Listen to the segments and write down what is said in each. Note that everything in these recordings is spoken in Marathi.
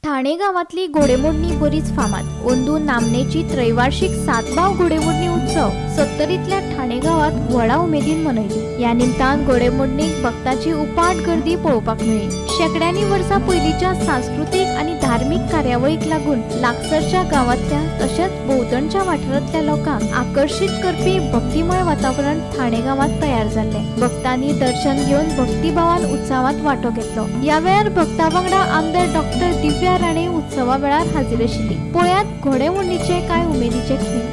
ठाणे गावातली घोडेमोडणी बरीच फामाद. ओंदून नामनेची त्रैवार्षिक सातबाव घोडेमोडणी उत्सव सत्तरीतल्या ठाणे गावात व्हडा उमेदीन मनयली. या निमतान घोडेमोडणीक भक्तांची उपाट गर्दी पळोवपाक मेळ्ळी. शेकड्यांनी वर्सां पयलींच्या सांस्कृतिक आणि धार्मिक कार्यावळीक लागून लागसरच्या गावातल्या तशेंच भोवतणच्या वाठारांतल्या लोकांक आकर्षित करपी भक्तिमय वातावरण ठाणे गावात तयार जाल्ले. भक्तांनी दर्शन घेवन भक्तिभावान उत्सवात वांटो घेतलो. या वेळार भक्तां वांगडा आमदार डॉक्टर दिव्या राणे उत्सवा वेळार हाजीर आशिल्ली. पळयात घोडेमोडणीचे कांय उमेदीचे खीण.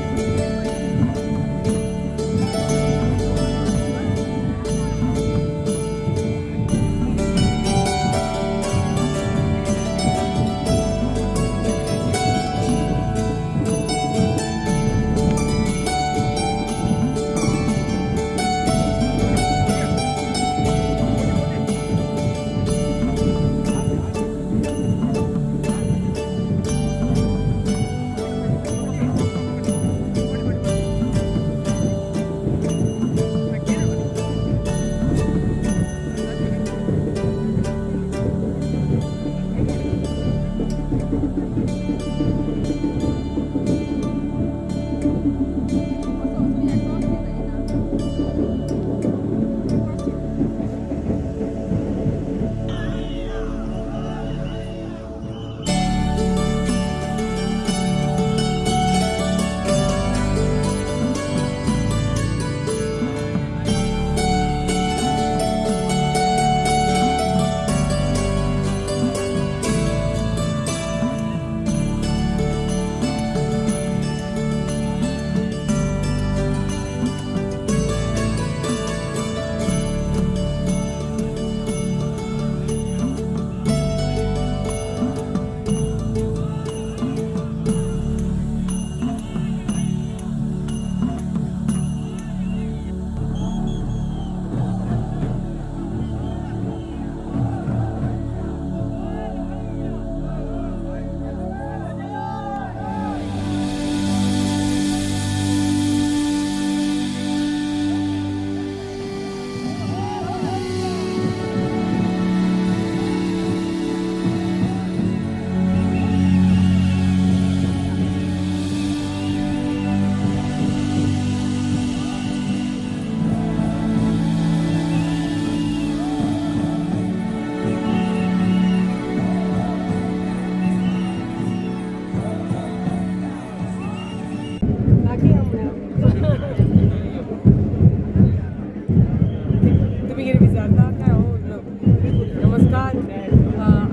नमस्कार.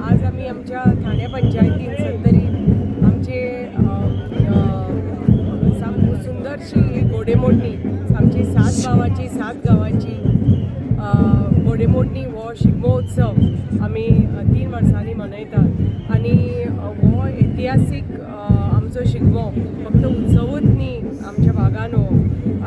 आज आम्ही आमच्या ठाणे पंचायतीन सत्तरी आमचे सुंदरशी घोडेमोडणी आमची सात गावाची घोडेमोडणी हो शिगमो उत्सव आमी 3 वर्सांनी मनयतात. आनी हो ऐतिहासीक आमचो शिगमो फक्त उत्सवूच न्ही आमच्या भागान हो,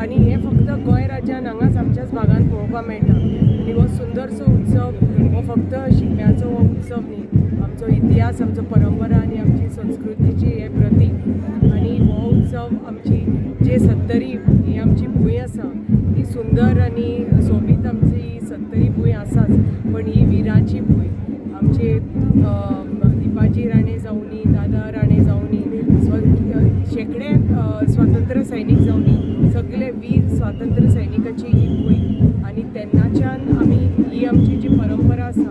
आनी हे फक्त गोंय राज्यान हांगाच आमच्याच भागान पळोवपाक मेळटा. आनी हो सुंदरसो उत्सव हो फक्त शिगम्याचो हो उत्सव न्ही, आमचो इतिहास, आमचो परंपरा आनी आमची संस्कृतीची हे प्रतीक. आनी हो उत्सव आमची जे सत्तरी ही आमची भूंय आसा ती सुंदर आनी सोबीत आमची सत्तरी भूंय आसाच, पण ही विरांची भूंय. आमचे दिपाजी राणे जावनी, दादा राणे जावनी, शेकडे स्वातंत्र्य सैनीक जावनी, सगळे वीर स्वातंत्र्य सैनिकाची ही भूंय. आनी तेन्नाच्यान आमी ही आमची जी परंपरा आसा,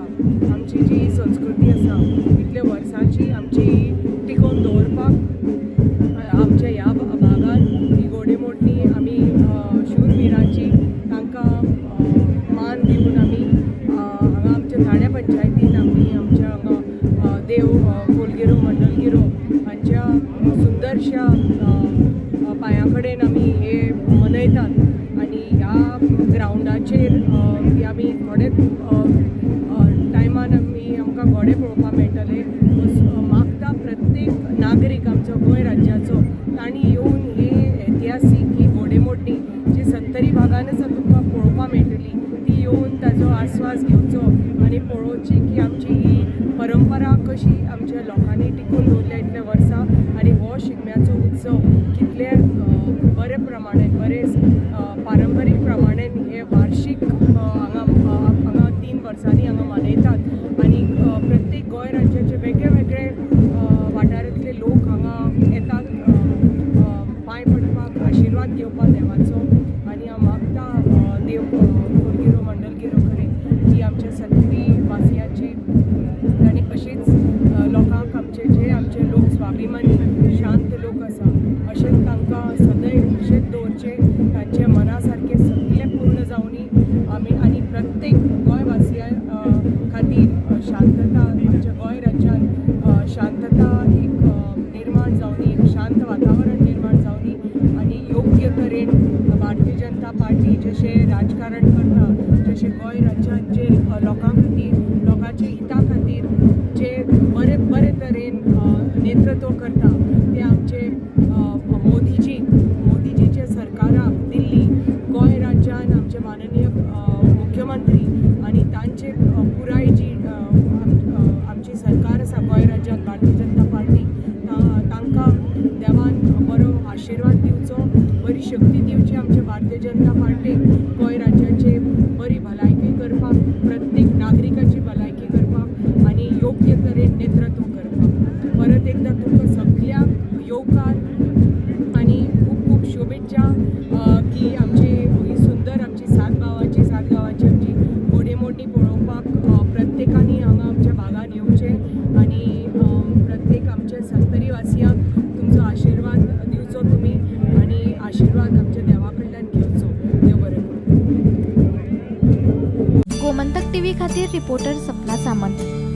आमची जी संस्कृती आसा, इतले वर्सांची आमची टिकोवन दवरपाक आमच्या ह्या भागान ही घोडेमोडणी आमी शूरविरांची तांकां मान दिवन आमी हांगा आमच्या ठाणे पंचायतीन आमी आमच्या हांगा देव कोलगेरो मंडलगिरो हांच्या सुंदरशा पांया कडेन आमी हे मनयतात. आनी ह्या ग्रावंडाचेर आमी थोडेच टायमान आमकां घोडे पळोवपाक मेळटले. मागता प्रत्येक नागरीक आमचो गोंय राज्याचो तांणी येवन हे ऐतिहासीक ही घोडेमोडणी जी सत्तरी भागानच तुमकां पळोवपाक मेळटली ती येवन ताजो आस्वाद घेवचो आनी पळोवची की आमची ही परंपरा कशी आमच्या लोकांनी टिकून दवरल्या इतल्या वर्सां. आनी हो शिगम्याचो उत्सव कितले बरे प्रमाणेन बरेच पारंपारीक प्रमाणेन हे वार्षिक हांगा 3 वर्सांनी हांगा मनयतात. आनी प्रत्येक गोंय राज्याचे वेगळे वेगळे आमचे गोंय राज्यात जे लोकां खातीर लोकांच्या हिता खातीर जे बरे बरे तरेन नेतृत्व करता ते आमचे मोदीजीचे सरकाराक दिल्ली गोंय राज्यान आमचे माननीय मुख्यमंत्री आनी तांचे पुराय जी आमची सरकार आसा गोंय राज्यांत भारतीय जनता पार्टी तांकां देवान बरो आशिर्वाद दिवचो बरी शक्ती दिवची आमच्या भारतीय जनता पार्टीक गोंय राज्याचे बरी भलायकी करपाक प्रत्येक नागरिकाची भलायकी करपाक आनी योग्य तरेन नेतृत्व करपाक परत एकदा तुमकां सगळ्यांक येवकार आनी खूब खूब शुभेच्छा की आमची ही सुंदर आमची सात गांवांची आमची घोडेमोडणी पळोवपाक प्रत्येकानी हांगा आमच्या भागान येवचें आनी प्रत्येक आमच्या सत्तरी वासियांक तुमचो आशिर्वाद दिवचो तुमी आनी आशिर्वाद आमच्या देवा कडल्यान घेवचो देव बरें करूं. गोमंतक टीव्ही खातीर रिपोर्टर सपना सामंत.